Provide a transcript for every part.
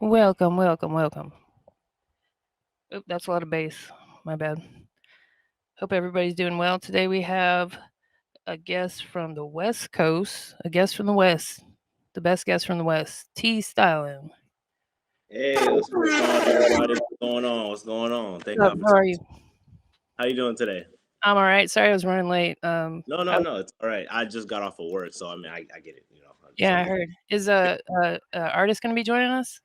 Welcome, welcome, welcome. Oop, that's a lot of bass. My bad. Hope everybody's doing well. Today we have a guest from the West Coast, a guest from the West, the best guest from the West, TSTYLIN. Hey, what's going on, everybody? What's going on? What's going on? Thank What's up? y'all for How are you? how you doing today? I'm all right. Sorry I was running late. No, no, no, it's all right. I just got off of work, so I mean, I get it. Yeah, Some I people. heard. Is a artist going to be joining us?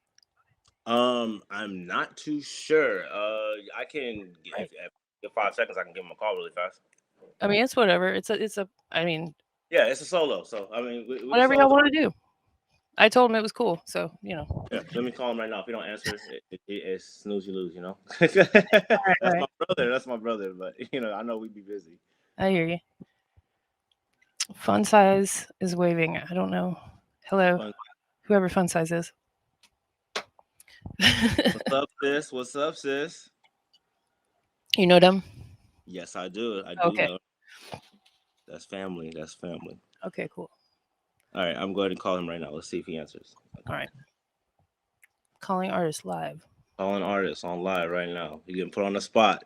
I'm not too sure. I can Right. if 5 seconds, I can give him a call really fast. I mean, it's whatever. It's a. I mean, Yeah, it's a solo, so I mean, we can whatever y'all solo. want to do. I told him it was cool, so you know. Yeah, let me call him right now. If he don't answer, it's snooze you lose. All right, all That's right. my brother. That's my brother. But I know we'd be busy. I hear you. Fun size is waving. I don't know. Hello, Fun. whoever fun size is. What's up, sis? What's up, sis? You know them? Yes, I do. I do Okay. know. That's family. That's family. Okay, cool. All right, I'm going to call him right now. Let's see if he answers. All Okay. right. Calling artist live. Calling artists on live right now. He getting put on the spot.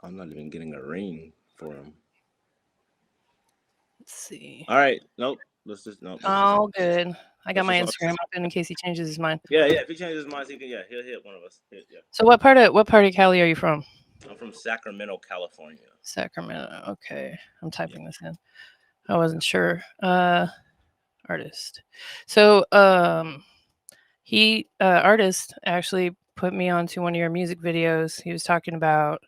I'm not even getting a ring for him. Let's see. All right. Nope. Let's just Oh, good. I got let's my just Instagram open in case he changes his mind. yeah. If he changes his mind, he'll hit one of us. Yeah. So what part of Cali are you from? I'm from Sacramento, California. Sacramento. Okay. I'm typing this in. I wasn't sure. Artist. So he artist actually put me onto one of your music videos. He was talking about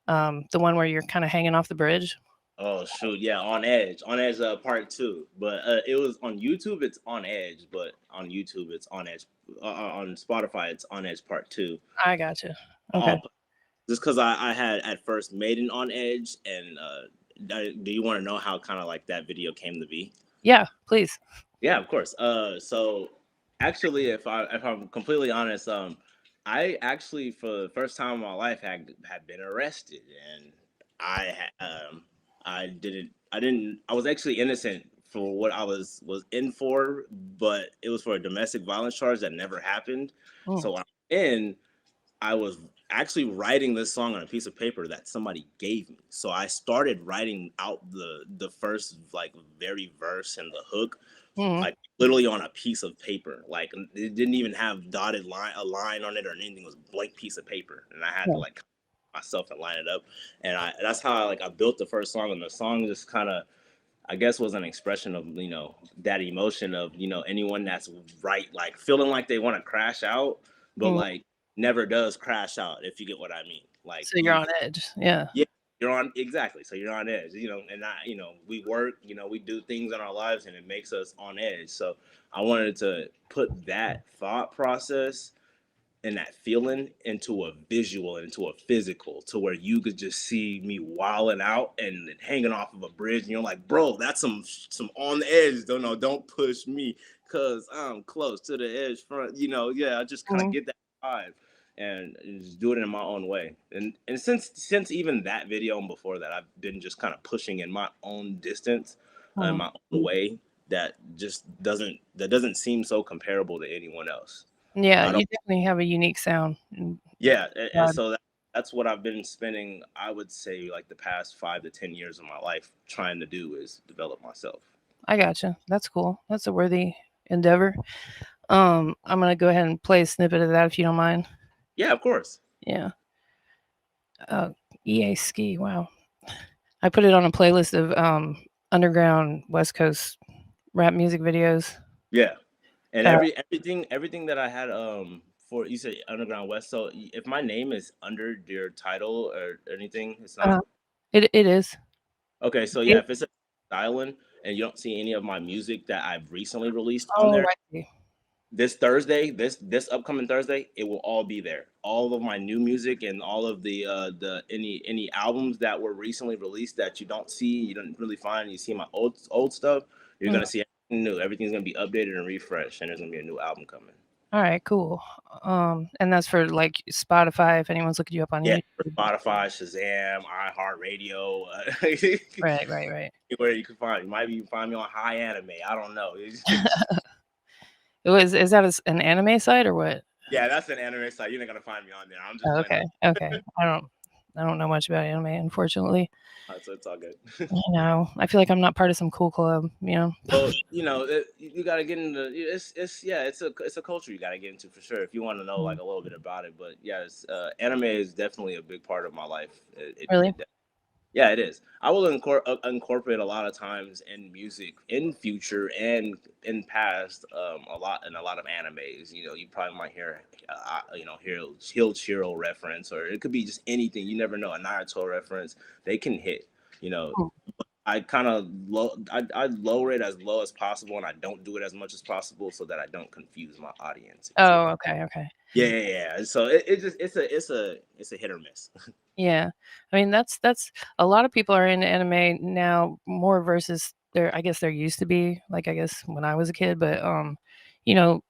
the one where you're kind of hanging off the bridge. Oh shoot, yeah, On Edge, part two. But it was on YouTube. It's On Edge, but on YouTube it's On Edge. On Spotify it's On Edge part two. I gotcha. Okay. All just because I had at first made an On Edge, and do you want to know how kind of like that video came to be? Yeah, please. Yeah, of course. So actually, if I'm completely honest, I actually for the first time in my life had been arrested, and I was actually innocent for what I was in for, but it was for a domestic violence charge that never happened. Mm, So when I'm in, I was actually writing this song on a piece of paper that somebody gave me. So I started writing out the first like very verse and the hook mm, like literally on a piece of paper. Like it didn't even have a line on it or anything. It was a blank piece of paper, and I had yeah. to like myself and line it up. And that's how I built the first song. And the song just kind of I guess was an expression of that emotion of anyone that's right like feeling like they want to crash out, but Mm. like never does crash out if you get what I mean. Like So you're on edge. Yeah. yeah, you're on exactly. So you're on edge, and we work, we do things in our lives, and it makes us on edge. So I wanted to put that thought process and that feeling into a visual, into a physical, to where you could just see me wilding out and hanging off of a bridge, and you're like, bro, that's some on the edge. Don't push me, cause I'm close to the edge front. Yeah, I just kind of Mhm. get that vibe and just do it in my own way. And since even that video and before that, I've been just kind of pushing in my own distance, in Mhm. my own way that just doesn't seem so comparable to anyone else. Yeah, I don't. you definitely have a unique sound and Yeah, and vibe. so that's what I've been spending, I would say, like the past 5 to 10 years of my life trying to do is develop myself. I gotcha. That's cool. That's a worthy endeavor. I'm gonna go ahead and play a snippet of that if you don't mind. Yeah, of course. Yeah. Uh, EA Ski. Wow. I put it on a playlist of underground West Coast rap music videos. Yeah, and Uh, everything that I had for you said Underground West. So if my name is under your title or anything, it's uh, not it is. okay. So yeah, It, if it's a island and you don't see any of my music that I've recently released on oh, there, I see. this Thursday, this upcoming Thursday, it will all be there. All of my new music and all of the any albums that were recently released that you don't see, you don't really find. You see my old stuff. You're Mm, gonna see everything new. Everything's gonna be updated and refreshed, and there's gonna be a new album coming. All right, cool. And that's for like Spotify if anyone's looking you up on Yeah, for YouTube. Spotify, Shazam, iHeartRadio, Right, right, right. anywhere you can find. You might even find me on High Anime. I don't know. Is that an anime site or what? Yeah, that's an anime site. You're not gonna find me on there. I'm just Oh, playing. okay, okay. I don't know much about anime, unfortunately. So it's all good. I feel like I'm not part of some cool club, you know? Well, you got to get into it's yeah, it's a culture you got to get into for sure if you want to know Mm, like a little bit about it. But yeah, anime is definitely a big part of my life. really? Yeah, it is. I will incorporate a lot of times in music in future and in past a lot of animes. You probably might hear Hill Chiro reference, or it could be just anything. You never know, a Naruto reference. They can hit. You know, Hmm. I kind of I lower it as low as possible, and I don't do it as much as possible so that I don't confuse my audience. Oh, okay, okay. Yeah. So it just it's a hit or miss. Yeah. I mean, that's a lot of people are into anime now more versus there I guess there used to be, like, I guess when I was a kid, but,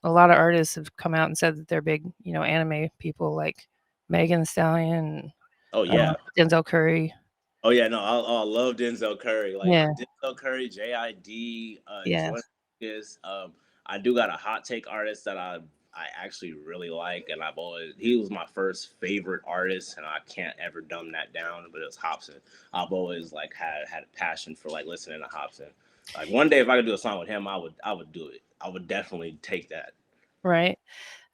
a lot of artists have come out and said that they're big, anime people like Megan Thee Stallion, Oh yeah. Denzel Curry. Oh yeah, no, I love Denzel Curry. Like Yeah, Denzel Curry, JID, yeah. Jordan Lucas. I do got a hot take artist that I actually really like, and he was my first favorite artist, and I can't ever dumb that down. But it was Hobson. I've always like had a passion for like listening to Hobson. Like one day, if I could do a song with him, I would do it. I would definitely take that. Right?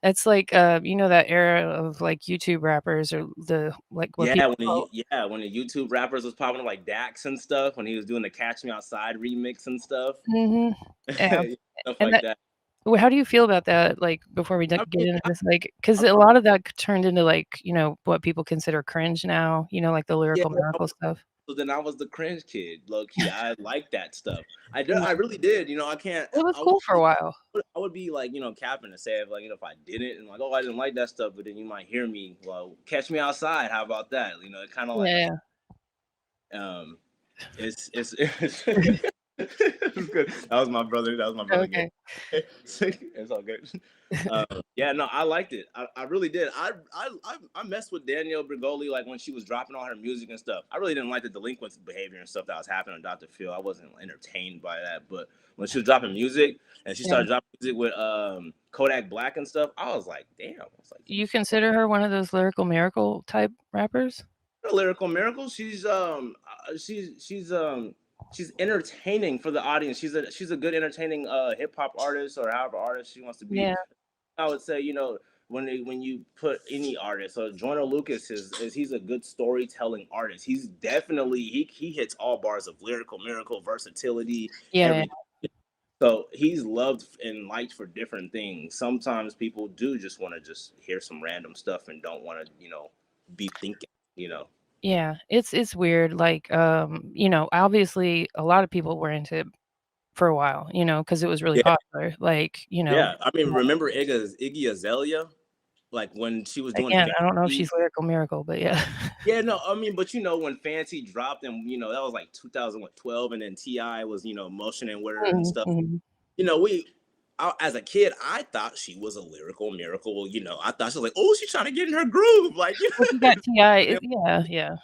It's like, that era of, like, YouTube rappers or the like, what Yeah, people call when the YouTube rappers was popping up like Dax and stuff, when he was doing the Catch Me Outside remix and stuff. Mhm. Yeah, Stuff and like that that. well, how do you feel about that, like, before we d I get mean, into this, like, because I, a lot of that turned into, like, what people consider cringe now, like the yeah, Lyrical Miracle stuff. so then I was the cringe kid, low key. I like that stuff. I really did. I can't. It was cool for a while. I would be like, capping to say if like, if I didn't and like, oh, I didn't like that stuff, but then you might hear me, well, catch me outside. How about that? It kind of like, Yeah, um, it's it's good. That was my brother. That was my brother again. okay. It's all good. Yeah, no, I liked it. I really did. I messed with Danielle Bregoli like when she was dropping all her music and stuff. I really didn't like the delinquent behavior and stuff that was happening on Dr. Phil. I wasn't entertained by that. But when she was dropping music and she Yeah. started dropping music with Kodak Black and stuff, I was like, damn. I was like, You consider her one of those Lyrical Miracle type rappers? a lyrical miracle. She's entertaining for the audience. She's a good entertaining hip hop artist or however artist she wants to be. Yeah, I would say, when you put any artist, so Joyner Lucas is he's a good storytelling artist. He's definitely he hits all bars of lyrical miracle, versatility, yeah, everything. So he's loved and liked for different things. Sometimes people do just want to just hear some random stuff and don't want to, be thinking, yeah. It's weird, like, obviously, a lot of people were into it for a while, because it was really Yeah, popular, like, yeah. I mean, remember Iggy Azalea? Like when she was doing again, I don't know if Fancy. she's Lyrical Miracle, but yeah. Yeah, no, I mean, but when Fancy dropped and that was like 2012, and then Ti was motioning with her and Mhm, stuff. mhm. We as a kid, I thought she was a lyrical miracle. I thought she was like, oh, she's trying to get in her groove, like Well, you got T.I. you know, Yeah, yeah,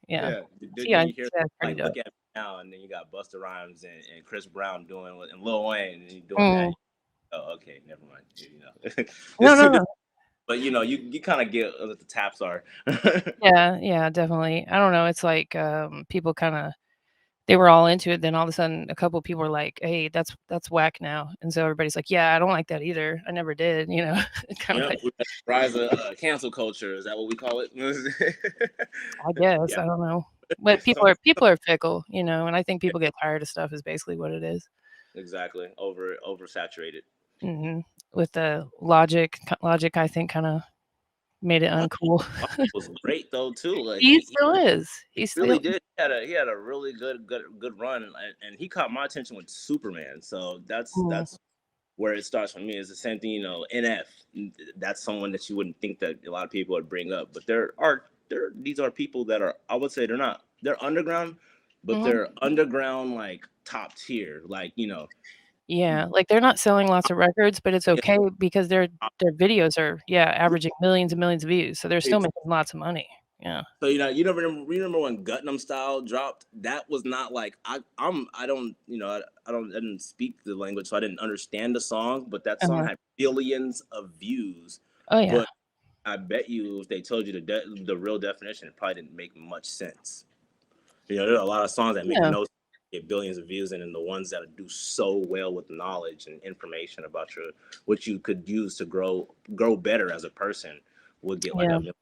yeah. yeah. Then T.I. you hear T.I.'s pretty like dope. look at me now, and then you got Busta Rhymes and Chris Brown doing and Lil Wayne and you doing that. Mm. Oh, okay, never mind. No, It's no, too. no. But you kind of get what the taps are. Yeah, yeah, definitely. I don't know, it's like, people kinda they were all into it, then all of a sudden, a couple people were like, "Hey, that's whack now," and so everybody's like, "Yeah, I don't like that either. I never did," Kinda Yep, like we got the rise of cancel culture. Is that what we call it? I guess, Yeah, I don't know. But so, people are fickle, and I think people get tired of stuff is basically what it is. exactly. Oversaturated. Mhm. With the Logic, I think, kinda made it uncool. Logic was great though too. Like He still is. he He's still really did. He had a really good run, and he caught my attention with Superman. So mm, that's where it starts for me. It's the same thing, NF. That's someone that you wouldn't think that a lot of people would bring up, but these are people that are, I would say, they're underground, but mhm. they're underground like top tier, like Yeah, like, they're not selling lots of records, but it's Yeah. okay because their videos are, averaging millions and millions of views, so they're still making lots of money. Yeah. So you remember when Gutnam Style dropped? That was not like I don't I didn't speak the language, so I didn't understand the song, but that song Uh-huh. had billions of views. Oh, yeah. But I bet you if they told you the real definition, it probably didn't make much sense. There are a lot of songs that make Yeah. no sense, get billions of views, and then the ones that do so well with knowledge and information about what you could use to grow better as a person would get like Yeah. a million.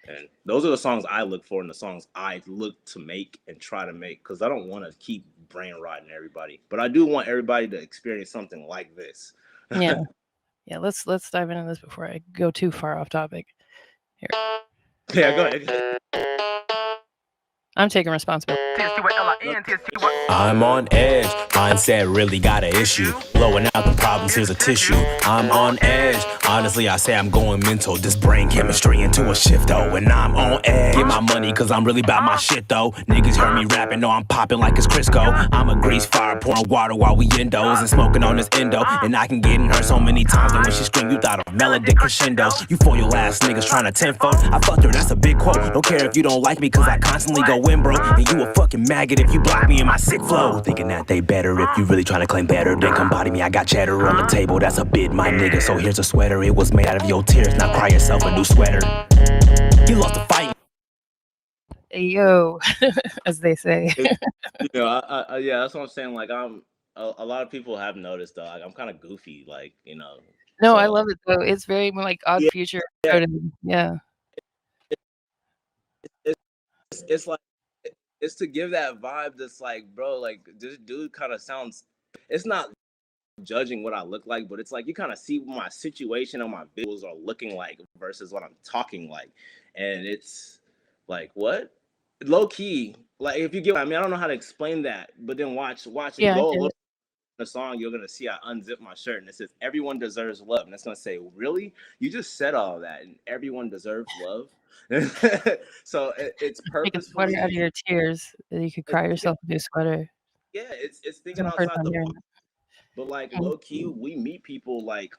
And those are the songs I look for and the songs I look to make and try to make because I don't want to keep brain rotting everybody. But I do want everybody to experience something like this. Yeah. Yeah, let's dive into this before I go too far off topic. Here. Yeah, go ahead. I'm taking responsibility. I'm on edge, mindset really got an issue. Blowing out the problems, here's a tissue. I'm on edge, honestly I say I'm going mental. This brain chemistry into a shift though, and I'm on edge. Get my money cause I'm really about my shit though. Niggas heard me rapping, know I'm popping like it's Crisco. I'm a grease fire, pouring water while we endos and smoking on this endo. And I can get in her so many times that when she scream you thought of melodic crescendo. You for your ass niggas trying to tenfold. I fucked her, that's a big quote. Don't care if you don't like me cause I constantly go in bro. And you a fucking maggot if you block me in my sick flow. Thinking that they better if you really trying to claim better. Then come body me, I got cheddar on the table, that's a bid my nigga. So here's a sweater, it was made out of your tears. Now cry yourself a new sweater. You lost the fight. Hey, yo, as they say. Yeah, that's what I'm saying. Like a lot of people have noticed though. Like, I'm kind of goofy, like No, I So love it though. It's very like Odd yeah, Future. yeah. Yeah. It's like it's to give that vibe that's like, bro, like this dude kind of sounds. It's not judging what I look like, but it's like you kind of see what my situation and my visuals are looking like versus what I'm talking like, and it's like what low key. Like if you get, I mean, I don't know how to explain that, but then watch if you Yeah, I go a get little it. the song, you're gonna see I unzip my shirt and it says everyone deserves love, and it's gonna say, really? You just said all that, and everyone deserves love. So it's Make a sweater out of purposefully, your tears. You could it's cry thinking, yourself a new sweater. yeah, it's It's thinking my first outside time the hearing box. that. But like Mhm. low key, we meet people like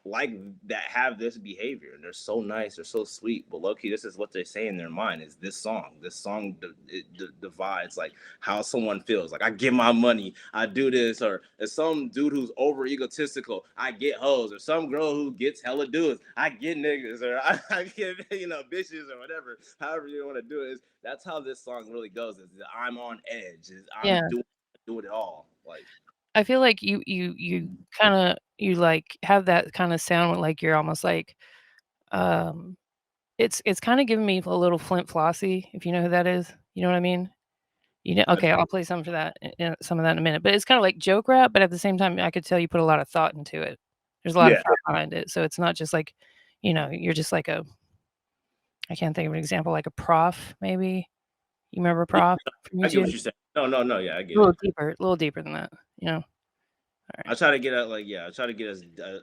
that have this behavior, and they're so nice, they're so sweet. But low key, this is what they say in their mind: is this song? This song divides like how someone feels. Like I get my money, I do this, or there's some dude who's over egotistical, I get hoes, or some girl who gets hella dudes, I get niggas, or I get bitches or whatever. However you want to do it, that's how this song really goes. Is I'm on edge. Is I'm Yeah. doing it all like. I feel like you kinda you, like, have that kinda sound like you're almost like, um it's kinda giving me a little Flint Flossie, if you know who that is. You know what I mean? Okay, I'll play some for that some of that in a minute, but it's kinda like joke rap, but at the same time, I could tell you put a lot of thought into it. There's a lot of Yeah, thought behind it, so it's not just like, you're just like I can't think of an example, like a Prof, maybe? You remember yeah, Prof from I get YouTube? what you're saying. No, yeah, I A get little it. deeper a little deeper than that, you know? I Alright. try to get at like I try to get us a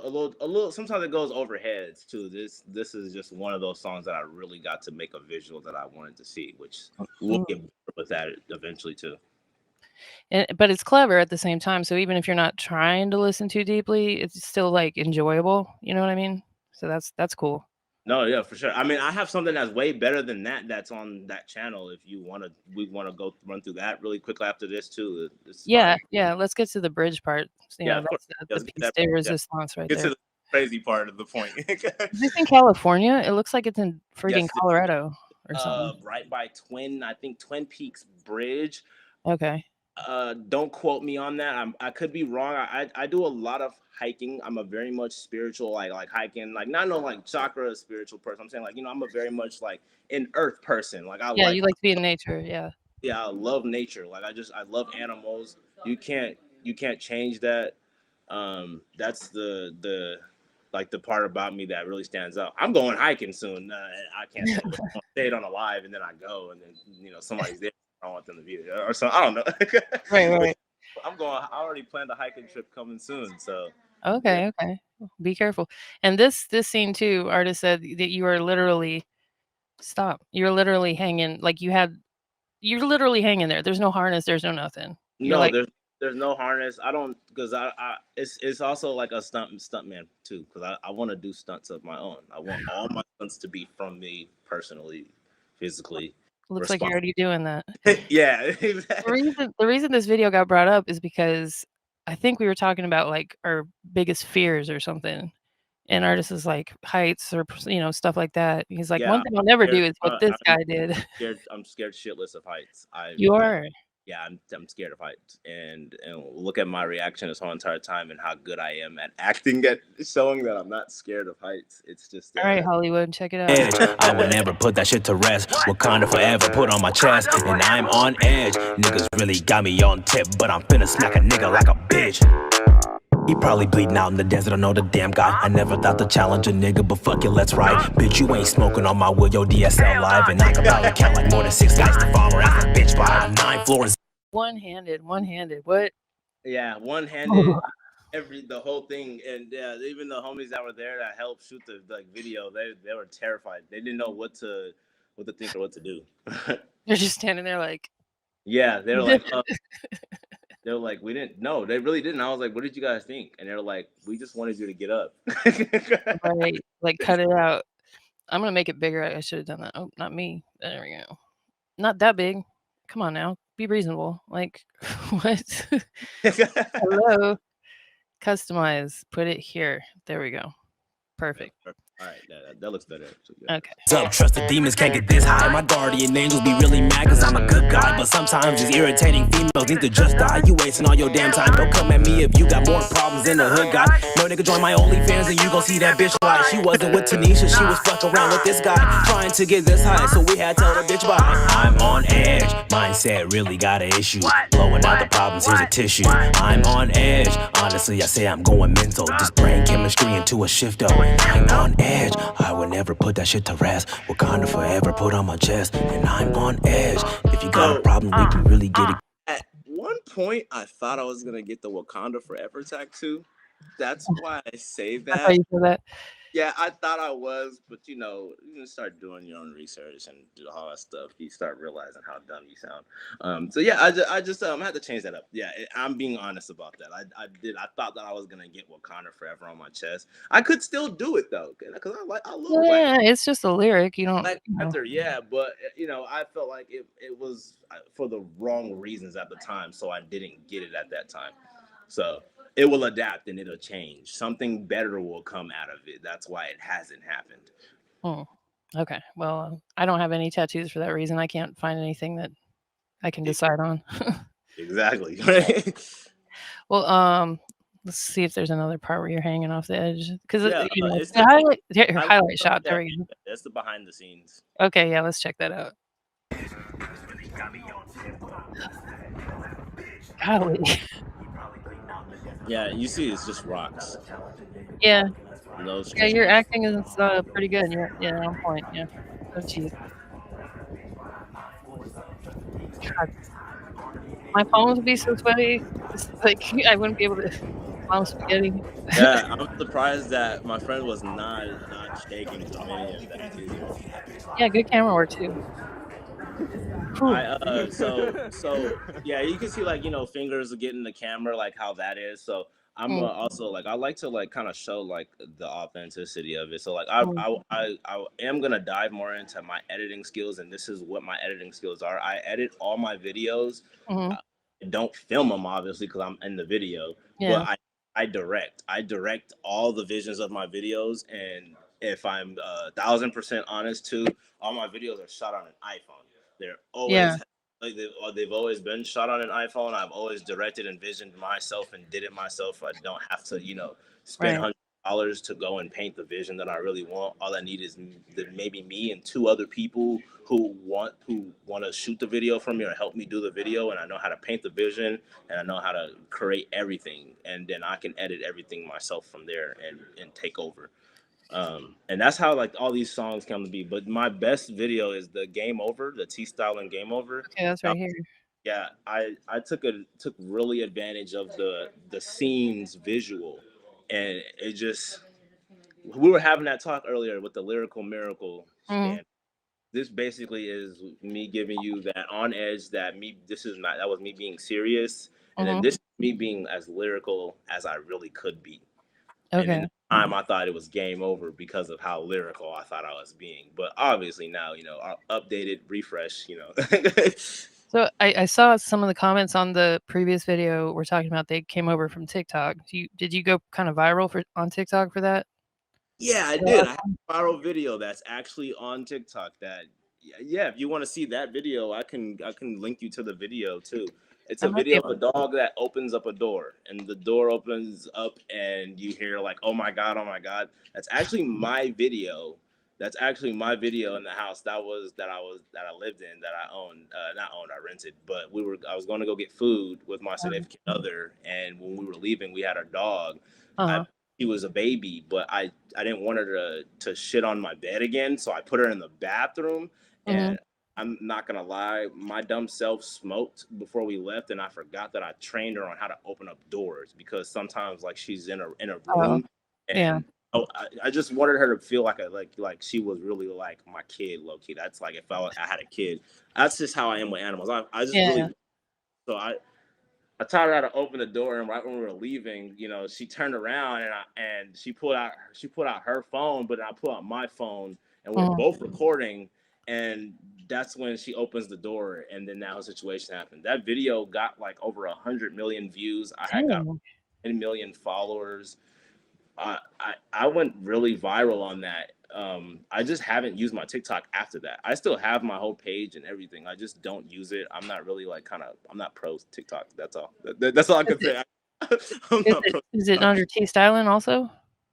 little. Sometimes it goes over heads too. This is just one of those songs that I really got to make a visual that I wanted to see, which we'll Mm. get with that eventually too. But it's clever at the same time, so even if you're not trying to listen too deeply, it's still, like, enjoyable, you know what I mean? So that's cool. No, yeah, for sure. I mean, I have something that's way better than that that's on that channel. If you want to, we want to go run through that really quickly after this too. It's Yeah, fire. yeah, let's get to the bridge part. Yeah, of course. That's Yeah, the let's get piece that. de Yeah, resistance right get to there. the crazy part of the point. Is this in California? It looks like it's in freaking Yes, Colorado or something. right by I think Twin Peaks Bridge. Okay. Don't quote me on that. I could be wrong. I do a lot of hiking. I'm a very much spiritual, like hiking, like not no like chakra spiritual person. I'm saying like I'm a very much like an earth person. Like Yeah, you like to be in nature, yeah. yeah, I love nature. Like I love animals. You can't change that. That's the like the part about me that really stands out. I'm going hiking soon. I can't say I say it on a live and then I go and then somebody's there. I don't want them to be there or so. I don't know. Right, But right. I'm going. I already planned a hiking trip coming soon. So yeah. Okay, okay. Be careful. And this scene too, artist said that you are literally stop. You're literally hanging like you're literally hanging there. There's no harness, there's no nothing. You're No, like there's there's no harness. I don't because I it's also like a stuntman too because I want to do stunts of my own. I want all my stunts to be from me personally, physically. Looks like you're already doing that. Yeah, exactly. The reason this video got brought up is because I think we were talking about like our biggest fears or something. And artist is like heights or stuff like that. He's like, Yeah, one thing I'll never do is what this guy did. I'm scared shitless of heights. You are. Yeah, I'm scared of heights, and look at my reaction this whole entire time and how good I am at acting at showing that I'm not scared of heights. It's just all right, Hollywood, check it out. Edge. I will never put that shit to rest. Wakanda forever put on my chest, and I'm on edge. Niggas really got me on tip, but I'm finna smack a nigga like a bitch. He probably bleeding out in the desert, I know the damn guy. I never thought to challenge a nigga, but fuck it, let's ride. Bitch, you ain't smoking on my wheel, yo DSL live. And I can probably count like more than 6 guys to farmer as a bitch by 9 floors. One-handed, what? Yeah, one-handed, the whole thing. And even the homies that were there that helped shoot the video, they were terrified. They didn't know what to think or what to do. They're just standing there like. Yeah, they're like, they're like, we didn't know. They really didn't. I was like, what did you guys think? And they're like, we just wanted you to get up. Right, like cut it out. I'm gonna make it bigger. I should have done that. Oh, not me. There we go. Not that big. Come on now, be reasonable. Like, what? Hello. Customize. Put it here. There we go. Perfect. All right, that looks better. Okay. What's up? Trust the demons can't get this high. My guardian angels be really mad cause I'm a good guy. But sometimes just irritating females need to just die. You wasting all your damn time. Don't come at me if you got more problems than the hood guy. No nigga join my OnlyFans and you gon' see that bitch lie. She wasn't with Tanisha, she was fucking around with this guy. Trying to get this high, so we had to tell the bitch bye. I'm on edge. Mindset really got an issue. Blowing out the problems, here's a tissue. I'm on edge. Honestly, I say I'm going mental. Just brain chemistry into a shifter. I'm on edge. I would never put that shit to rest. Wakanda forever put on my chest, and I'm on edge. If you got a problem, we can really get it. At one point, I thought I was gonna get the Wakanda forever tattoo. That's why I say that. That's why you said that. Yeah, I thought I was, but you start doing your own research and do all that stuff. You start realizing how dumb you sound. So yeah, I just had to change that up. Yeah, I'm being honest about that. I thought that I was gonna get Wakanda forever on my chest. I could still do it though, because I love yeah, it's just a lyric. You don't. Yeah, but I felt like it was for the wrong reasons at the time, so I didn't get it at that time. So it will adapt and it'll change. Something better will come out of it. That's why it hasn't happened. Okay. Well, I don't have any tattoos for that reason. I can't find anything that I can decide on. Exactly. Well, let's see if there's another part where you're hanging off the edge. Because it's the highlight shot. There we go. That's the behind the scenes. Okay, yeah, let's check that out. Golly. Yeah, you see, it's just rocks. Yeah. Yeah, your acting is pretty good. Yeah, on point. Yeah. Oh, jeez. My palms would be so sweaty. It's like I wouldn't be able to. Palm spaghetti. Yeah, I'm surprised that my friend was not shaking from any of that too. Yeah, good camera work too. So yeah, you can see fingers getting the camera, like how that is. So I'm also I like to kind of show the authenticity of it. So I am gonna dive more into my editing skills, and this is what my editing skills are. I edit all my videos. I don't film them obviously because I'm in the video, but I direct all the visions of my videos, and if I'm 1,000% honest too, all my videos are shot on an iPhone. They're always they've always been shot on an iPhone. I've always directed and visioned myself and did it myself. I don't have to, spend $100 to go and paint the vision that I really want. All I need is maybe me and 2 other people who want to shoot the video for me or help me do the video. And I know how to paint the vision and I know how to create everything. And then I can edit everything myself from there and take over. And that's how all these songs come to be. But my best video is the Game Over, the TSTYLIN Game Over. Okay, that's right here. Yeah, I took really advantage of the scenes visual, and it just, we were having that talk earlier with the lyrical miracle. And this basically is me giving you that on edge that was me being serious, and then this me being as lyrical as I really could be. And in Okay. the time, I thought it was game over because of how lyrical I thought I was being. But obviously now, updated, refresh, So I saw some of the comments on the previous video we're talking about. They came over from TikTok. Did you go kind of viral on TikTok for that? Yeah, I did. I have a viral video that's actually on TikTok that yeah, if you want to see that video, I can link you to the video too. It's I a might be video able. of a dog that opens up a door and the door opens up and you hear like, "Oh my God, oh my God." That's actually my video. That's actually my video in the house that I lived in, that I owned, not owned, I rented, but I was going to go get food with my significant other, and when we were leaving, we had our dog. Uh-huh. She was a baby, but I didn't want her to shit on my bed again, so I put her in the bathroom. Mhm. And I'm not gonna lie, my dumb self smoked before we left, and I forgot that I trained her on how to open up doors, because sometimes like she's in a Oh, room, yeah. and I just wanted her to feel like she was really like my kid, low key. That's like if I had a kid. That's just how I am with animals. I just Yeah. really so I taught her how to open the door, and right when we were leaving, she turned around and she pulled out her phone, but I pulled out my phone, and we're Mhm. both recording, and that's when she opens the door, and then that whole situation happened. That video got like over 100 million views. I had got Dang. 10 million followers. I went really viral on that. I just haven't used my TikTok after that. I still have my whole page and everything. I just don't use it. I'm not really like I'm not pro TikTok. That's all. That's all I Is can it say. I'm is not it pro is it TikTok. under TSTYLIN also?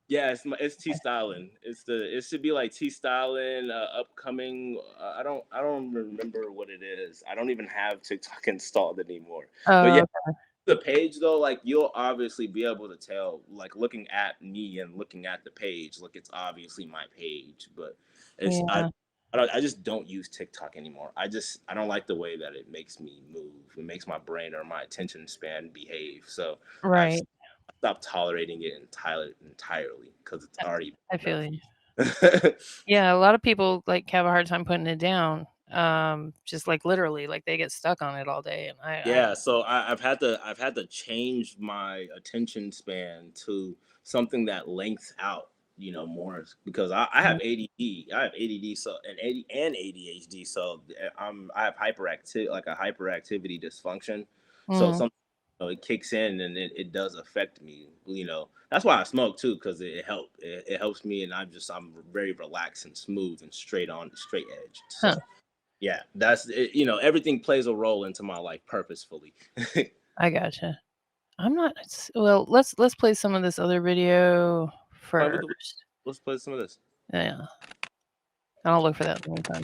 Yeah, it's TSTYLIN. It should be like TSTYLIN upcoming. I don't remember what it is. I don't even have TikTok installed anymore. But yeah, Oh, the page though, like you'll obviously be able to tell, like looking at me and looking at the page, look, it's obviously my page, but it's yeah. I just don't use TikTok anymore. I don't like the way that it makes me move. It makes my brain or my attention span behave. So I've Right. stopped tolerating it entirely because it's already I feel you. enough. Yeah, a lot of people, like, have a hard time putting it down, just, like, literally, like, they get stuck on it all day, and I Yeah, so I've had to change my attention span to something that lengths out, more, because I have ADD. I have ADD, so and ADHD, so I have a hyperactivity dysfunction. So Mhm. it kicks in and it does affect me. That's why I smoke too, because it helps me, and I'm very relaxed and smooth and straight edge. Huh. So yeah, that's it, everything plays a role into my life purposefully. I gotcha. I'm not well, let's play some of this other video Fine, first. let's play some of this. Yeah. I'll look for that in the meantime.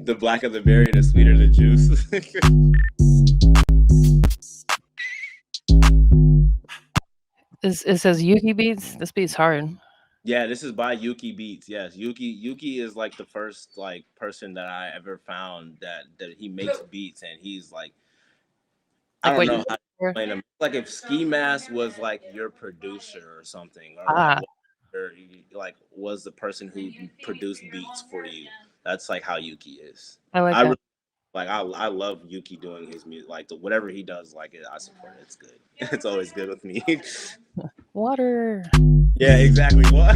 The blacker the berry, the sweeter the juice. It says Yuki Beats. This beat's hard. Yeah, this is by Yuki Beats. Yes, Yuki is like the first like person that I ever found that he makes beats, and he's like, I Like don't what you know how to for? explain him. Like if Ski Mask was like your producer or something, or like Ah, like was the person who produced beats for you. That's like how Yuki is. I like I that. really I love Yuki doing his music. Like whatever he does, like I support it. It's good. It's always good with me. Water. Yeah, exactly. What?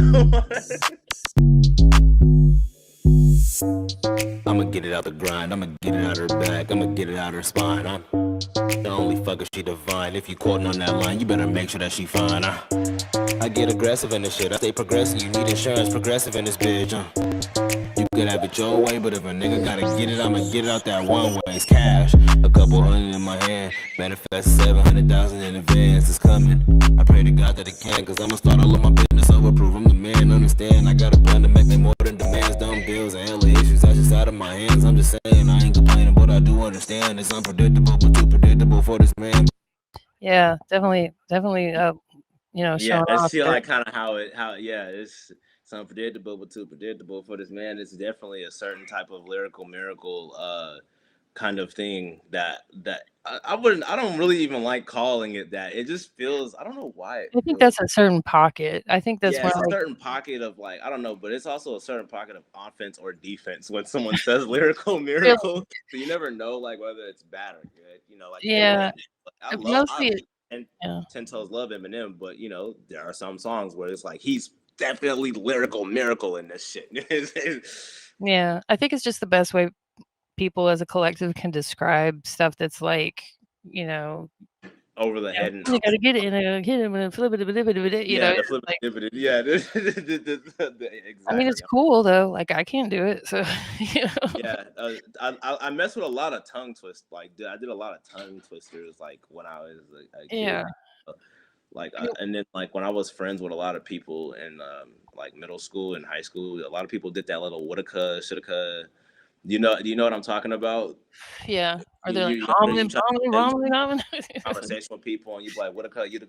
I'ma get it out the grind, I'ma get it out her back, I'ma get it out her spine. I'm the only fucker she divine. If you quoting on that line, you better make sure that she fine. I get aggressive in this shit, I stay progressive. You need insurance, progressive in this bitch. You could have it your way, but if a nigga gotta get it, I'ma get it out that one way. It's cash, a couple hundred in my hand. Manifest 700,000 in advance, it's coming. I pray to God that it can, cause I'ma start all of my business over. Prove I'm the man, understand. I got a plan to make me more than demands. Dumb bills and hella issues, that's just out of my hands. I'm just saying, I ain't complaining, but I do understand. It's unpredictable, but too predictable for this man. Yeah, definitely, Yeah, showing I off see there. like kind of how yeah, it's unpredictable but too predictable for this man. It's definitely a certain type of lyrical miracle kind of thing that I don't really even like calling it that. It just feels, I don't know why it I think feels. that's a certain pocket. I think that's Yeah, where it's a like certain pocket of like, I don't know, but it's also a certain pocket of offense or defense when someone says lyrical really, miracle. So you never know like whether it's bad or good. You know, like yeah, Eminem. Like, I mostly and yeah. 10 toes love Eminem, but you know there are some songs where it's like he's definitely lyrical miracle in this shit. Yeah, I think it's just the best way people as a collective can describe stuff that's like, you know, Over the you know, head and "You out. gotta get it and hit him and flip it," you know, Yeah, the it's flip like yeah, I mean, it's exactly. cool though, like, I can't do it, so, you know? Yeah, I mess with a lot of tongue twist. Like, I did a lot of tongue twisters, like when I was a kid. Yeah. Uh, Like, and then like when I was friends with a lot of people in like middle school and high school, a lot of people did that little woulda, shoulda. Do you know what I'm talking about? Yeah. Are they like, You "Hominin, try hominin, yeah, you hominin, hominin?" conversation with people and you be like, woulda, you'da,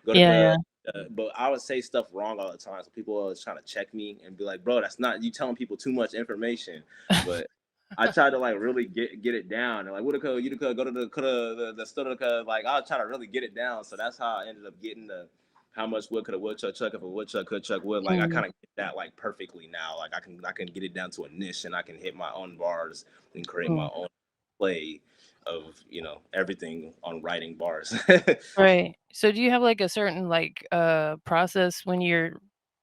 go to Yeah, yeah. but I would say stuff wrong all the time. So people always trying to check me and be like, bro, that's not, you telling people too much information. But I tried to like really get it down and like woulda, you'da, go to the stutter, like I was trying to really get it down. So that's how I ended up getting the how much wood could a woodchuck chuck if a woodchuck could chuck wood. Like I Mm, kind of get that like perfectly now. Like I can get it down to a niche and I can hit my own bars and create my mm. own play of everything on writing bars. Right. So do you have, like, a certain, like, process when you're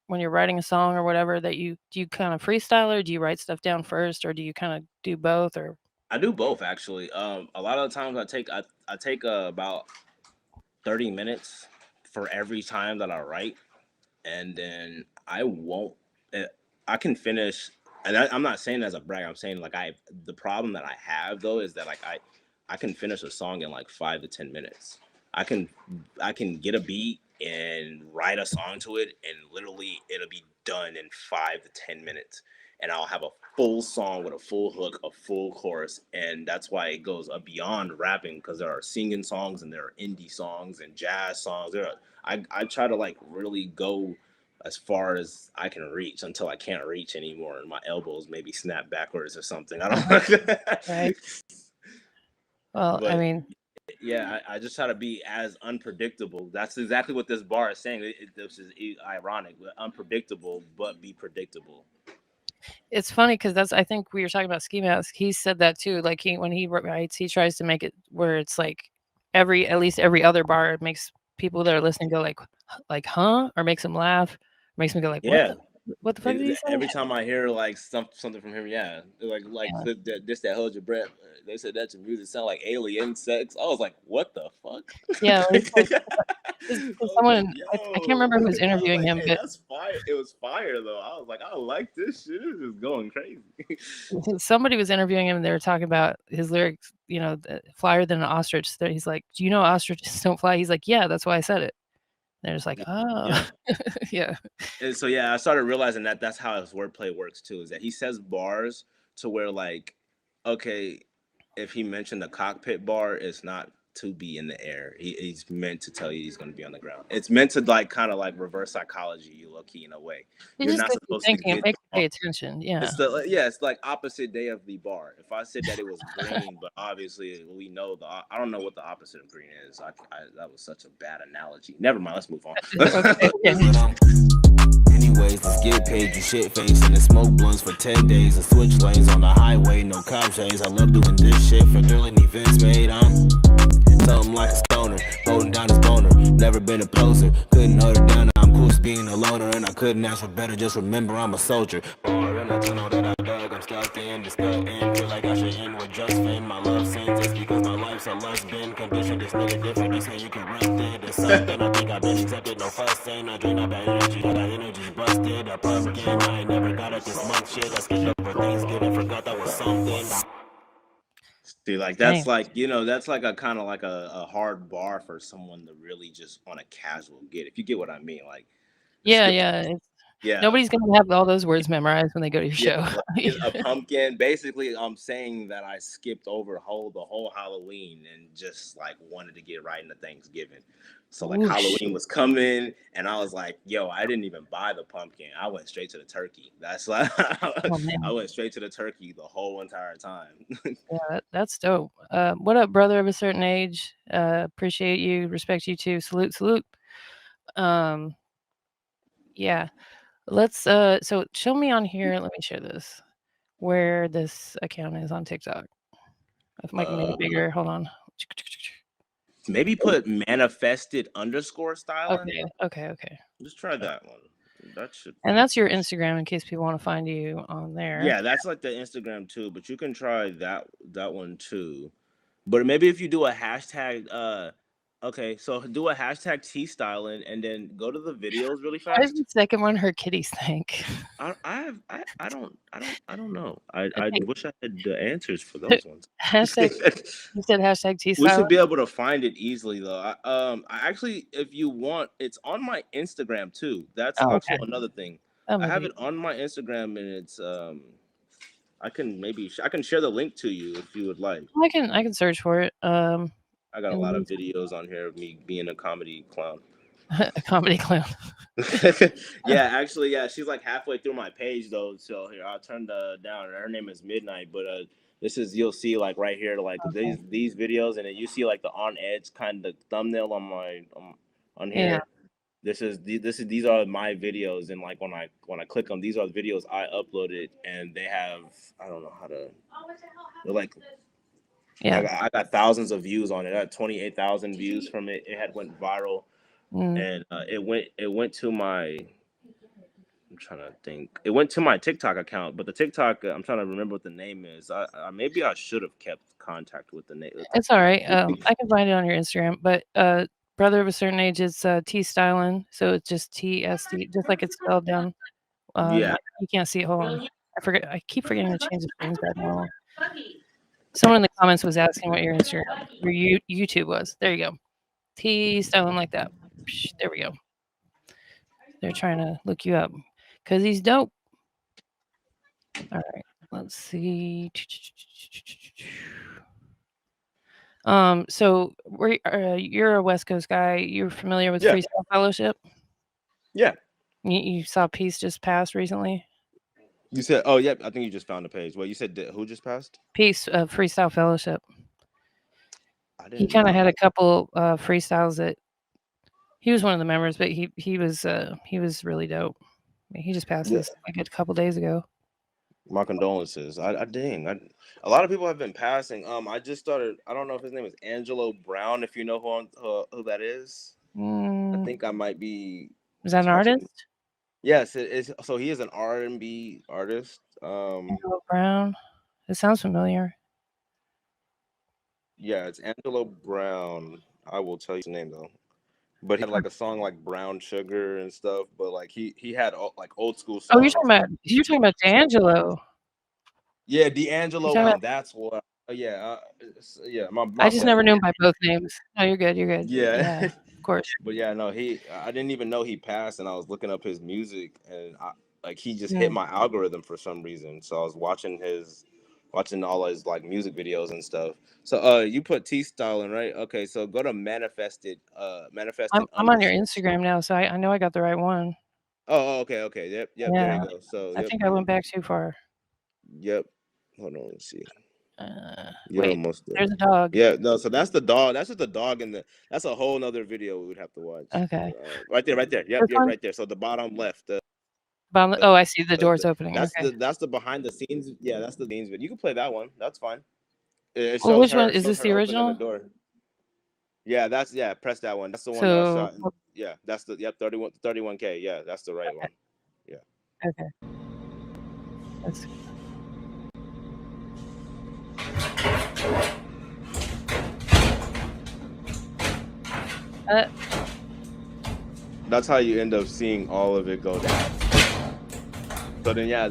writing a song or whatever that you do you kinda freestyle or do you write stuff down first or do you kinda do both or I do both actually. A lot of the times I take about 30 minutes for every time that I write, and then I won't. eh, I can finish, and I'm not saying as a brag. I'm saying like the problem that I have though is that like I can finish a song in like 5 to 10 minutes. I can I can get a beat and write a song to it, and literally it'll be done in 5 to 10 minutes, and I'll have a full song with a full hook, a full chorus, and that's why it goes beyond rapping because there are singing songs and there are indie songs and jazz songs. I try to like really go as far as I can reach until I can't reach anymore, and my elbows maybe snap backwards or something. I right? don't. Well, I But mean, yeah, I just try to be as unpredictable. That's exactly what this bar is saying. This is ironic, but unpredictable, but be predictable. it's funny because that's I think we were talking about Ski Mask. He said that too. Like when he writes, he tries to make it where it's like at least every other bar it makes people that are listening go like huh or makes them laugh, makes them go like Yeah, what the fuck did he say? every time I hear like something from him, yeah, like Yeah, this that hold your breath. They said that your music sound like alien sex. I was like, what the fuck? yeah. When he's like, I 'cause was like, someone I can't yo, remember who was I was interviewing like, him, hey, but that's fire. It was fire though. I was like, I like this shit. This is going crazy. somebody was interviewing him and they were talking about his lyrics. You know, flyer than an ostrich. So he's like, "Do you know ostriches don't fly?" He's like, "Yeah, that's why I said it." And they're just like, Yeah. "Oh, yeah, And so yeah, I started realizing that that's how his wordplay works too. Is that he says bars to where like, okay, if he mentioned the cockpit bar, it's not to be in the air. He's meant to tell you he's going to be on the ground. It's meant to like kind of like reverse psychology, you low key in a way. it You're just not gets you supposed to thinking. It get makes you pay attention." Yeah. it's the yeah, it's like opposite day of the bar. If I said that it was green, but obviously we know I don't know what the opposite of green is. That was such a bad analogy. Never mind. Let's move on. Okay. Anyways, let's get paid. You shit face and the smoke blunts for 10 days. And switch lanes on the highway, no cop shades. I love doing this shit for thrilling events made. I'm something like a stoner, holding down his boner. Never been a poser, couldn't hold her down. I'm cool as being a loner, and I couldn't ask for better. Just remember I'm a soldier. Bar in a tunnel that I dug. I'm stuck in, disgusting. Feel like I should end with just fame. My love sentence because my life's a lust been conditioned. This nigga different. They say you can rest it. It's something I think I've been accepted. No fussing. I drain out bad energy. That energy's busted. I pumpkin. I ain't never got it this month. Shit, I skipped over Thanksgiving. Forgot that was something. See, like Dang. that's like that's like a kind of like a hard bar for someone to really just on a casual get. If you get what I mean, like Yeah, skip. yeah. Yeah, Nobody's gonna have all those words memorized when they go to your yeah, show. like a pumpkin. Basically, I'm saying that I skipped over the whole Halloween and just like wanted to get right into Thanksgiving. So like Halloween was coming, and I was like, "Yo, I didn't even buy the pumpkin. I went straight to the turkey. That's like I went straight to the turkey the whole entire time." Yeah, that's dope. What up, brother of a certain age? Appreciate you, respect you too. Salute, salute. Yeah. Let's so show me on here. Let me share this. Where this account is on TikTok. If I can make it bigger, hold on. Maybe put manifested underscore styling. Okay. Just try that one. That should. And that's your Instagram in case people want to find you on there. Yeah, that's like the Instagram too, but you can try that one too. But maybe if you do a hashtag, okay, so do a hashtag TSTYLIN and then go to the videos really Why does fast. the second one her kitties think? I don't know. I wish I had the answers for those ones. Hashtag, you said hashtag We TSTYLIN? should be able to find it easily though. I actually, if you want, it's on my Instagram too. That's also another thing. I have it on my Instagram, and it's I can share the link to you if you would like. I can search for it. I got a lot of videos on here of me being a comedy clown. A comedy clown. Yeah, actually, yeah, she's like halfway through my page though. So here, I'll turn down. Her name is Midnight, but this is, you'll see like right here, like these videos, and then you see like the on edge kind of thumbnail on my on here. Yeah. These are my videos, and like when I click them, these are the videos I uploaded, and they have, I don't know how to, they're like, yeah, I got thousands of views on it. I had 28,000 views from it. It had went viral, and it went to my, I'm trying to think, it went to my TikTok account, but the TikTok, I'm trying to remember what the name is. Maybe I should have kept contact with the name. It's all right. I can find it on your Instagram, but brother of a certain age is TSTYLIN, so it's just TST, just like it's spelled down. Yeah, you can't see it. Hold on, I keep forgetting to change the screens back now. Someone in the comments was asking what your Instagram, your YouTube was. There you go. TSTYLIN like that. There we go. They're trying to look you up because he's dope. All right, let's see. So you're a West Coast guy. You're familiar with Freestyle Fellowship? Yeah. You saw Peace just passed recently? You said, oh, yeah, I think you just found the page. Well, you said who just passed? Peace of Freestyle Fellowship. He kind of had a couple freestyles that he was one of the members, but he was really dope. He just passed this like a couple days ago. My condolences. A lot of people have been passing. I just started. I don't know if his name is Angelo Brown. If you know who that is, I think I might be. Is that an artist? Yes, it is. So he is an R&B artist. Angelo Brown. It sounds familiar. Yeah, it's Angelo Brown. I will tell you his name though. But he had like a song like Brown Sugar and stuff. But like he had like old school songs. Oh, you're talking about D'Angelo. Yeah, D'Angelo Brown. That's what. Yeah. I just never knew him by both names. No, you're good. You're good. Yeah. Of course. But yeah, no, I didn't even know he passed, and I was looking up his music, and he just hit my algorithm for some reason. So I was watching all his like music videos and stuff. So you put TSTYLIN, right? Okay, so go to manifested. I'm on your Instagram now, so I know I got the right one. Oh, okay. Yep. Yeah. There you go. So I think I went back too far. Yep. Hold on, let's see. Wait, almost there. There's a dog. Yeah, no, so that's the dog. That's just the dog that's a whole nother video we would have to watch. Okay. Right there. Yep, right there. So the bottom left. I see the doors opening. That's the behind the scenes. Yeah, that's the scenes video. You can play that one. That's fine. Which one is this? The original? Yeah, press that one. That's the one that I shot. Yeah, that's the 31K. Yeah, that's the right one. Yeah. Okay. That's That's how you end up seeing all of it go down. So then, yeah,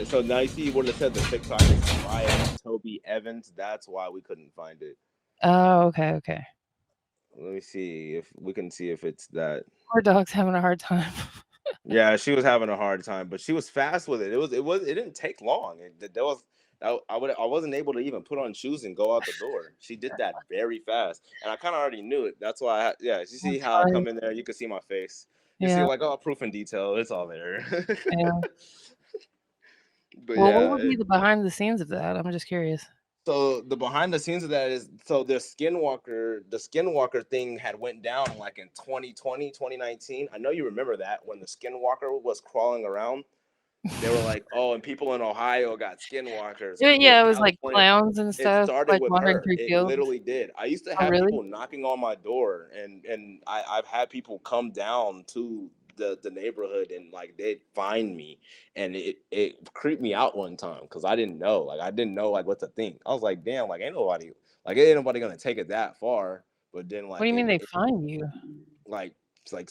so now you see what it said. The TikTok is Ryan Toby Evans. That's why we couldn't find it. Oh, okay. Let me see if we can see if it's that. Poor dog's having a hard time. Yeah, she was having a hard time, but she was fast with it. It didn't take long. I wasn't able to even put on shoes and go out the door. She did that very fast, and I kind of already knew it. That's why, you see That's how I funny. come in there, you can see my face. You see, Yeah, like, oh, proof and detail, it's all there. yeah. But Well, what yeah, would be the behind the scenes of that? I'm just curious. so the behind the scenes of that is, so the skinwalker thing had went down like in 2020, 2019. I know you remember that when the skinwalker was crawling around. They were like, oh, and people in Ohio got skinwalkers. Yeah, People in yeah, it was like California. clowns and It stuff, started like with wandering her. through It fields. literally did. I used to Oh, have really? people knocking on my door, and I've had people come down to the neighborhood, and like they'd find me, and it creeped me out one time because I didn't know. Like, I didn't know like what to think. I was like, damn, like ain't nobody gonna take it that far. But then What do like you mean they find you? like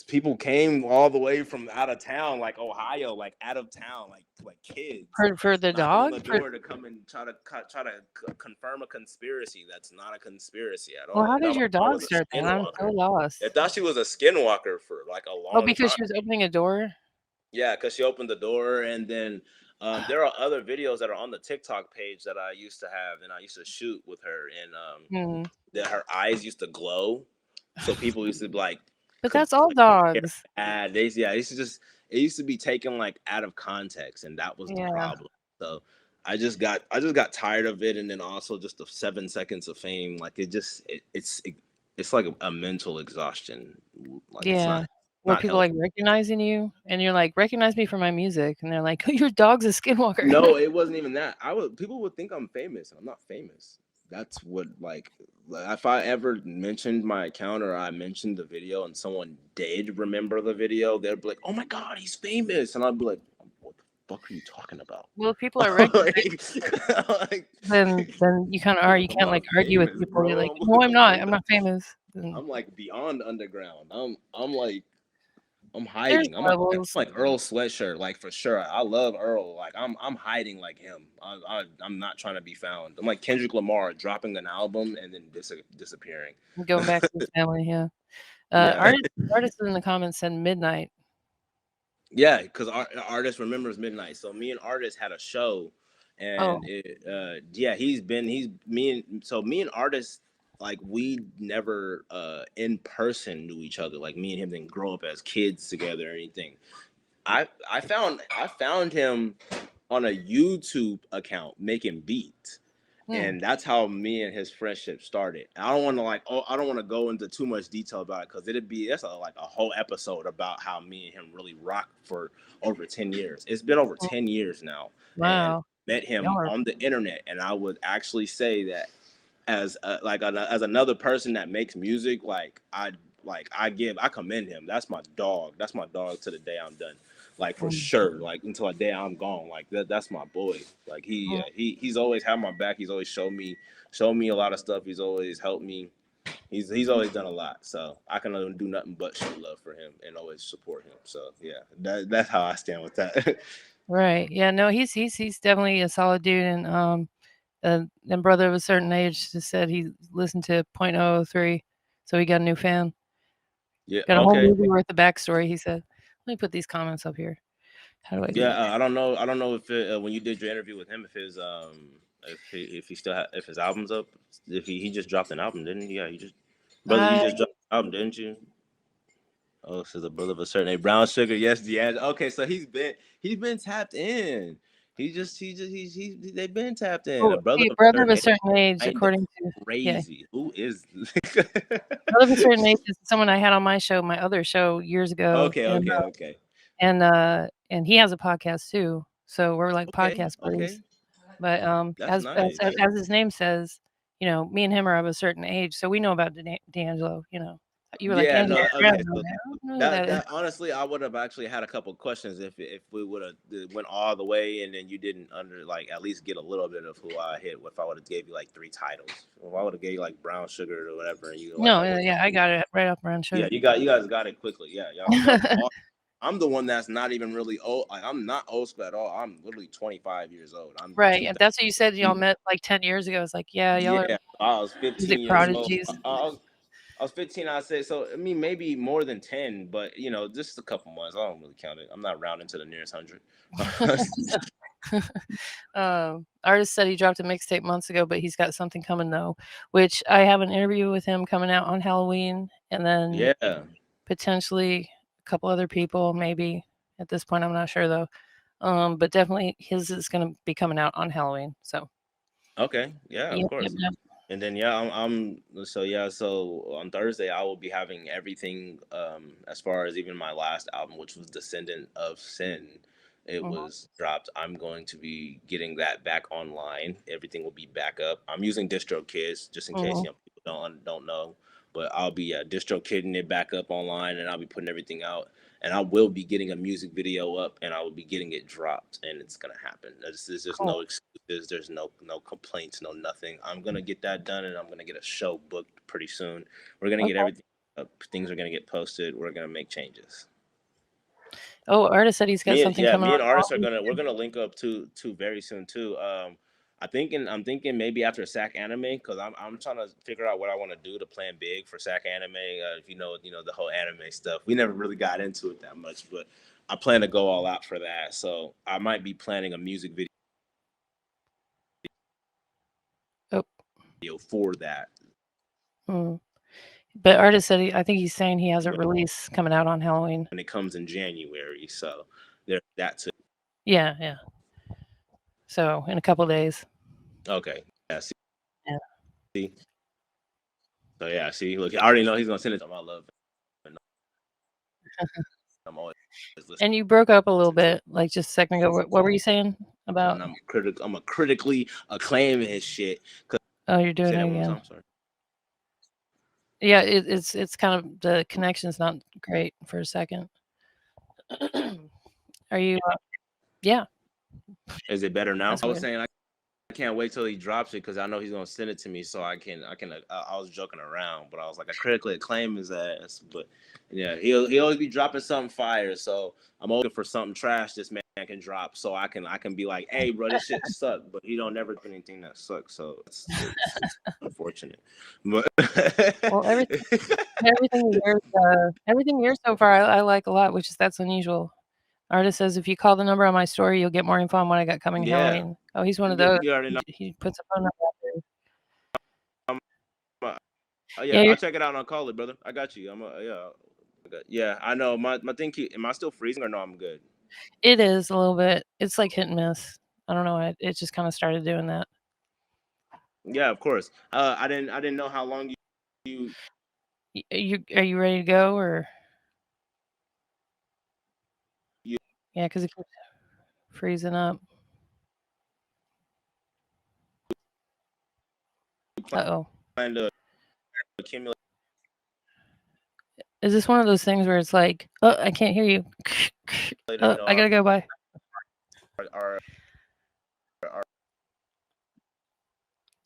people came all the way from out of town, like Ohio, like out of town, like kids For the knocking on dog? the door to come and try to confirm a conspiracy that's not a conspiracy at Well, all. how They did thought your I dog was a start then? I'm so skinwalker. They lost. thought she was a skinwalker for like a Oh, long because time. she was opening a door? Yeah, because she opened the door, and then there are other videos that are on the TikTok page that I used to have, and I used to shoot with her, and Hmm. that her eyes used to glow, so people used to be like, But that's all dogs. yeah, it used to be taken like out of context, and that was the Yeah, problem. So I just got tired of it, and then also just the 7 seconds of fame, like it's like a mental exhaustion. Like, it's yeah. Were not people like healthy. recognizing you? And you're like, recognize me for my music. And they're like, your dog's a skinwalker. No, it wasn't even that. People would think I'm famous, and I'm not famous. That's what, like, if I ever mentioned my account or I mentioned the video and someone did remember the video, they'd be like, "Oh my God, he's famous," and I'd be like, "What the fuck are you talking about?" Well, if people are recognizing, like, like, then you kind of are. You I'm can't like not argue with famous, people. You're like, bro. no, I'm not. I'm I'm not. not famous. And I'm like beyond underground. I'm there's hiding. I'm levels. like Earl Sweatshirt, like for sure. I love Earl. Like I'm hiding like him. I'm not trying to be found. I'm like Kendrick Lamar dropping an album and then disappearing. Going back to his family, yeah. Yeah, Artist in the comments said midnight. yeah. Because artist remembers midnight. So me and artist had a show, and Oh, yeah, me and artist, like, we never in person knew each other. Like, me and him didn't grow up as kids together or anything. I found him on a YouTube account making beats. hmm. And that's how me and his friendship started. I don't want to go into too much detail about it because that's like a whole episode about how me and him really rocked for over 10 years. It's been over 10 years now, and Wow. met him Y'all are on the internet. And I would actually say that as another person that makes music, I commend him. That's my dog. That's my dog to the day I'm done. Like, for mm, sure. Like, until the day I'm gone. Like, that's my boy. Like, mm, he's always had my back. He's always shown me a lot of stuff. He's always helped me. He's always done a lot. So I can do nothing but show love for him and always support him. So yeah, that's how I stand with that. right. Yeah, no, he's definitely a solid dude. And brother of a certain age just said he listened to .003, so he got a new fan. Yeah. Got a whole Okay. movie worth of backstory, he said. Let me put these comments up here. How do I do Yeah, that? I don't know. I don't know if when you did your interview with him, if he still if his album's up, if he just dropped an album, didn't he? Yeah, brother, you I just dropped an album, didn't you? Oh, this is a brother of a certain age. Brown Sugar, yes, yeah. Okay, so he's been tapped in. They've been tapped in. oh, A brother see, of a brother of certain a age, certain age, kind of according to yeah, crazy. Who is? brother of a certain age is someone I had on my show, my other show years ago, Okay, and okay, okay, and he has a podcast too. So we're like okay, podcast buddies. okay. But That's nice. as his name says, me and him are of a certain age, so we know about D'Angelo. You were like Yeah, Angelo no, Brown. okay. I'm So like, I don't know who that that is. that honestly, I would have actually had a couple questions if we would have went all the way, and then you didn't like at least get a little bit of who I hit. If I would have gave you like three titles, if I would have gave you like Brown Sugar or whatever, and you were like, No, oh, what? yeah, I got it right up around Yeah, sugar. you guys got it quickly. Yeah, y'all. I'm the one that's not even really old. Like, I'm not old school at all. I'm literally 25 years old. I'm Right, and 2000. that's what you said. Y'all met like 10 years ago. It's like, yeah, y'all are Yeah, I was 15 music years old. prodigies. I was 15, I'd say. So, I mean, maybe more than 10, but, just a couple months. I don't really count it. I'm not rounding to the nearest 100. Artist said he dropped a mixtape months ago, but he's got something coming though, which I have an interview with him coming out on Halloween, and then Yeah. potentially a couple other people, maybe. At this point, I'm not sure though. But definitely his is going to be coming out on Halloween. So Okay. Yeah, of yep, yep, course. yep. And then yeah, so on Thursday I will be having everything as far as even my last album, which was Descendant of Sin. It Mhm. was dropped. I'm going to be getting that back online. Everything will be back up. I'm using DistroKids just in case Mhm. people don't know, but I'll be DistroKidding it back up online, and I'll be putting everything out. And I will be getting a music video up, and I will be getting it dropped, and it's gonna happen. There's Cool. no excuses. There's no complaints, no nothing. I'm gonna get that done, and I'm gonna get a show booked pretty soon. We're gonna get Okay. everything up. Things are gonna get posted. We're gonna make changes. Oh, artist said he's got something coming Me on and artists are Halloween. we're gonna link up too very soon too. I'm thinking maybe after SAC Anime, because I'm trying to figure out what I want to do to plan big for SAC Anime. If you know the whole anime stuff. We never really got into it that much, but I plan to go all out for that. So I might be planning a music Oh. video for that Mm. But artist said I think he's saying he has a release coming out on Halloween. when it comes in January. So there's that too. Yeah, yeah. So in a couple days. Okay. Yeah. Yeah. See. So yeah. See. Look, I already know he's gonna send it to my love. I'm always listening. And you broke up a little bit, like just a second ago. What were you saying about? And I'm a critically acclaiming his shit. Oh, you're doing Say it that one more again. time. Sorry. Yeah, it's kind of the connection's not great for a second. Are you? Yeah, Is it better now? that's I was weird. saying I can't wait till he drops it because I know he's gonna send it to me so I can. I was joking around, but I was like, I critically acclaim his ass. But yeah, he always be dropping something fire. So I'm looking for something trash this man can drop, so I can be like, hey, bro, this shit sucked. But he don't never do anything that sucks. So it's unfortunate. But Well, everything you hear so far, I like a lot, which is that's unusual. Artist says if you call the number on my story, you'll get more info on what I got coming yeah, Halloween. Oh, he's one of those. you already know. He puts a phone number out there. Oh Yeah, yeah, I'll check it out on Call It, brother. I got you. Yeah. I know my thing. Am I still freezing or no? I'm good. it is a little bit. It's like hit and miss. I don't know. It just kind of started doing that. Yeah, of course. I didn't know how long you. Are you ready to go or? You Yeah, because it keeps freezing up. Uh-oh. plan to accumulate. Is this one of those things where it's like, oh, I can't hear you. Oh, I gotta go. Bye. Our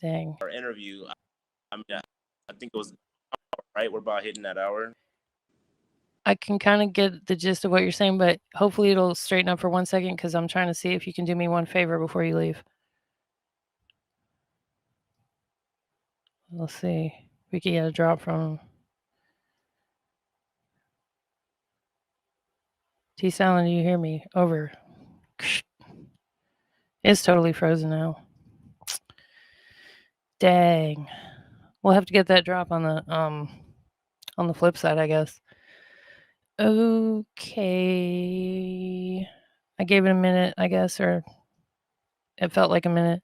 Dang. interview. I mean, I think it was right. We're about hitting that hour. I can kind of get the gist of what you're saying, but hopefully it'll straighten up for 1 second because I'm trying to see if you can do me one favor before you leave. Let's see. We can get a drop from TSTYLIN. Do you hear me? Over. It's totally frozen now. Dang. We'll have to get that drop on the flip side, I guess. Okay. I gave it a minute, I guess, or it felt like a minute.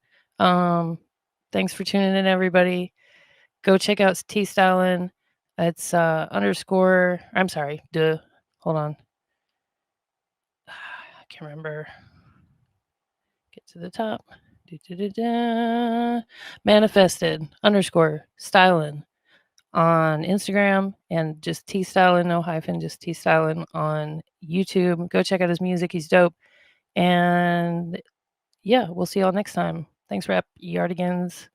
Thanks for tuning in, everybody. Go check out TSTYLIN. It's underscore. I'm sorry. Duh. Hold on. I can't remember. Get to the top. Manifested underscore stylin on Instagram and just TSTYLIN, no hyphen, just TSTYLIN on YouTube. Go check out his music. He's dope. And yeah, we'll see y'all next time. Thanks, Rep Yardigans.